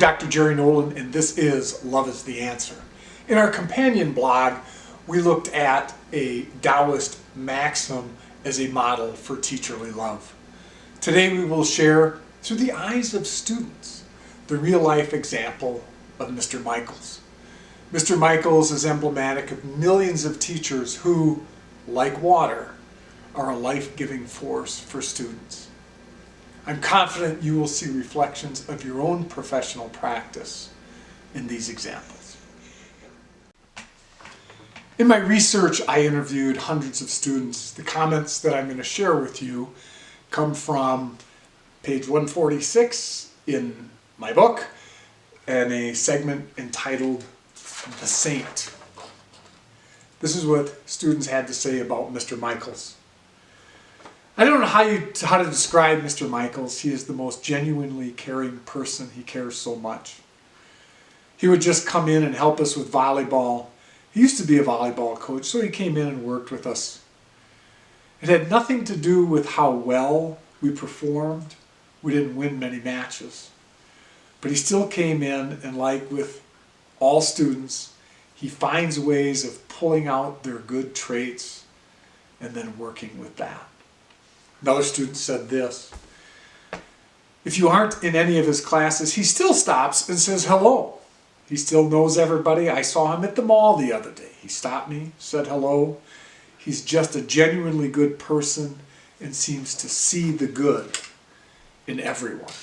Dr. Jerry Nolan, and this is Love is the Answer. In our companion blog, we looked at a Taoist maxim as a model for teacherly love. Today we will share, through the eyes of students, the real-life example of Mr. Michaels. Mr. Michaels is emblematic of millions of teachers who, like water, are a life-giving force for students. I'm confident you will see reflections of your own professional practice in these examples. In my research, I interviewed hundreds of students. The comments that I'm going to share with you come from page 146 in my book and a segment entitled The Saint. This is what students had to say about Mr. Michaels. I don't know how to describe Mr. Michaels. He is the most genuinely caring person. He cares so much. He would just come in and help us with volleyball. He used to be a volleyball coach, so he came in and worked with us. It had nothing to do with how well we performed. We didn't win many matches. But he still came in, and like with all students, he finds ways of pulling out their good traits and then working with that. Another student said this: if you aren't in any of his classes, he still stops and says hello. He still knows everybody. I saw him at the mall the other day. He stopped me, said hello. He's just a genuinely good person and seems to see the good in everyone.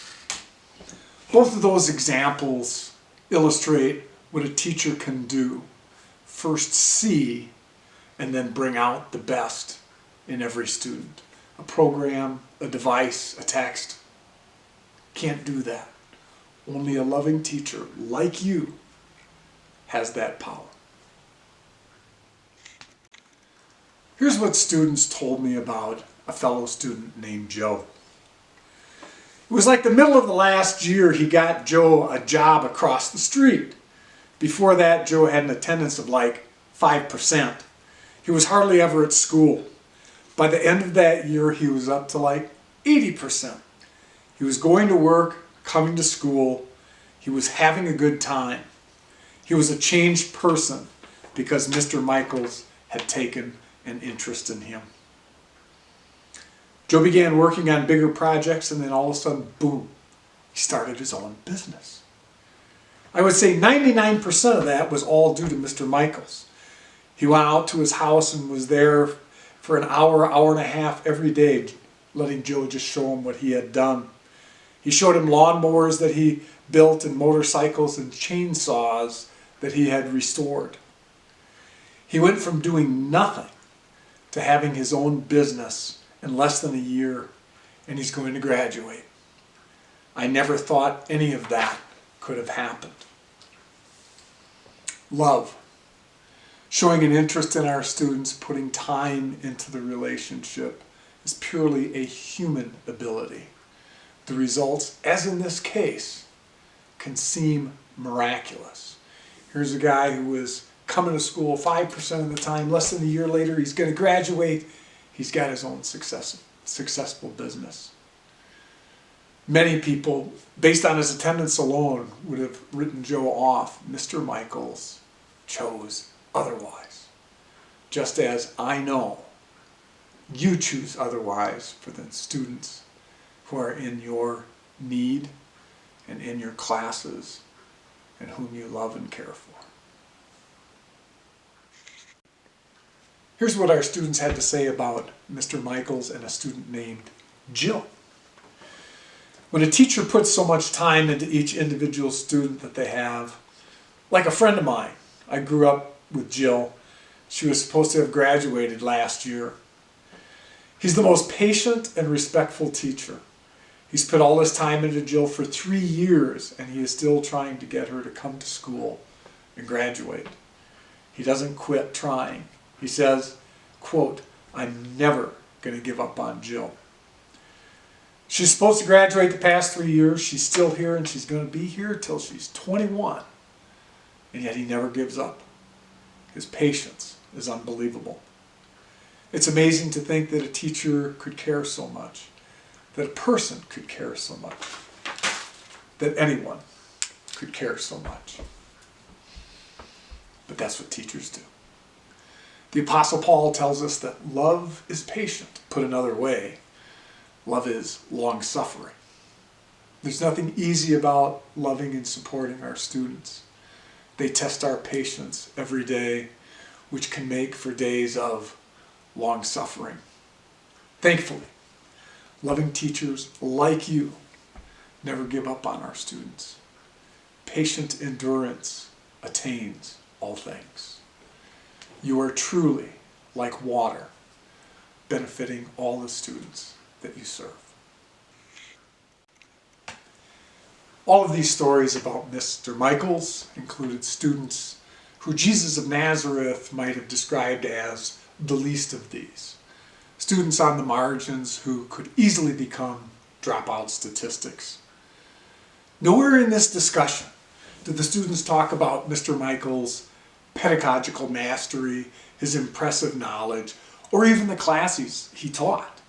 Both of those examples illustrate what a teacher can do. First see and then bring out the best in every student. A program, a device, a text can't do that. Only a loving teacher like you has that power. Here's what students told me about a fellow student named Joe. It was like the middle of the last year he got Joe a job across the street. Before that, Joe had an attendance of like 5%. He was hardly ever at school. By the end of that year, he was up to like 80%. He was going to work, coming to school. He was having a good time. He was a changed person because Mr. Michaels had taken an interest in him. Joe began working on bigger projects, and then all of a sudden, boom, he started his own business. I would say 99% of that was all due to Mr. Michaels. He went out to his house and was there for an hour, hour and a half every day, letting Joe just show him what he had done. He showed him lawnmowers that he built and motorcycles and chainsaws that he had restored. He went from doing nothing to having his own business in less than a year, and he's going to graduate. I never thought any of that could have happened. Love. Showing an interest in our students, putting time into the relationship, is purely a human ability. The results, as in this case, can seem miraculous. Here's a guy who was coming to school 5% of the time. Less than a year later, he's going to graduate. He's got his own successful business. Many people, based on his attendance alone, would have written Joe off. Mr. Michaels chose otherwise. Just as I know you choose otherwise for the students who are in your need and in your classes and whom you love and care for. Here's what our students had to say about Mr. Michaels and a student named Jill. When a teacher puts so much time into each individual student that they have, like a friend of mine, I grew up with Jill. She was supposed to have graduated last year. He's the most patient and respectful teacher. He's put all his time into Jill for 3 years, and he is still trying to get her to come to school and graduate. He doesn't quit trying. He says, quote, "I'm never going to give up on Jill." She's supposed to graduate the past 3 years. She's still here, and she's going to be here till she's 21. And yet he never gives up. His patience is unbelievable. It's amazing to think that a teacher could care so much, that a person could care so much, that anyone could care so much. But that's what teachers do. The Apostle Paul tells us that love is patient. Put another way, love is long-suffering. There's nothing easy about loving and supporting our students. They test our patience every day, which can make for days of long-suffering. Thankfully, loving teachers like you never give up on our students. Patient endurance attains all things. You are truly like water, benefiting all the students that you serve. All of these stories about Mr. Michaels included students who Jesus of Nazareth might have described as the least of these. Students on the margins who could easily become dropout statistics. Nowhere in this discussion did the students talk about Mr. Michaels' pedagogical mastery, his impressive knowledge, or even the classes he taught.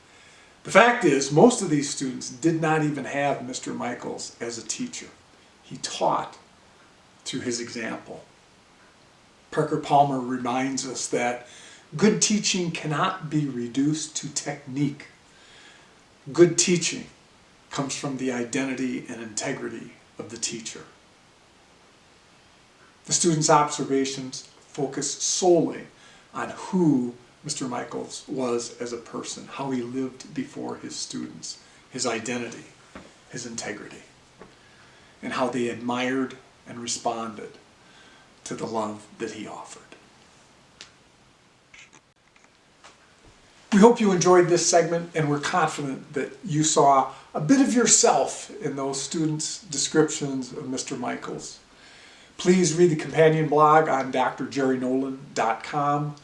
The fact is, most of these students did not even have Mr. Michaels as a teacher. He taught through his example. Parker Palmer reminds us that good teaching cannot be reduced to technique. Good teaching comes from the identity and integrity of the teacher. The students' observations focus solely on who Mr. Michaels was as a person, how he lived before his students, his identity, his integrity, and how they admired and responded to the love that he offered. We hope you enjoyed this segment, and we're confident that you saw a bit of yourself in those students' descriptions of Mr. Michaels. Please read the companion blog on drjerrynolan.com.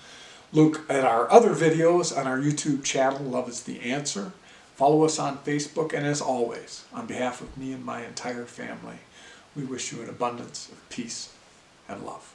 Look at our other videos on our YouTube channel, Love is the Answer. Follow us on Facebook, and as always, on behalf of me and my entire family, we wish you an abundance of peace and love.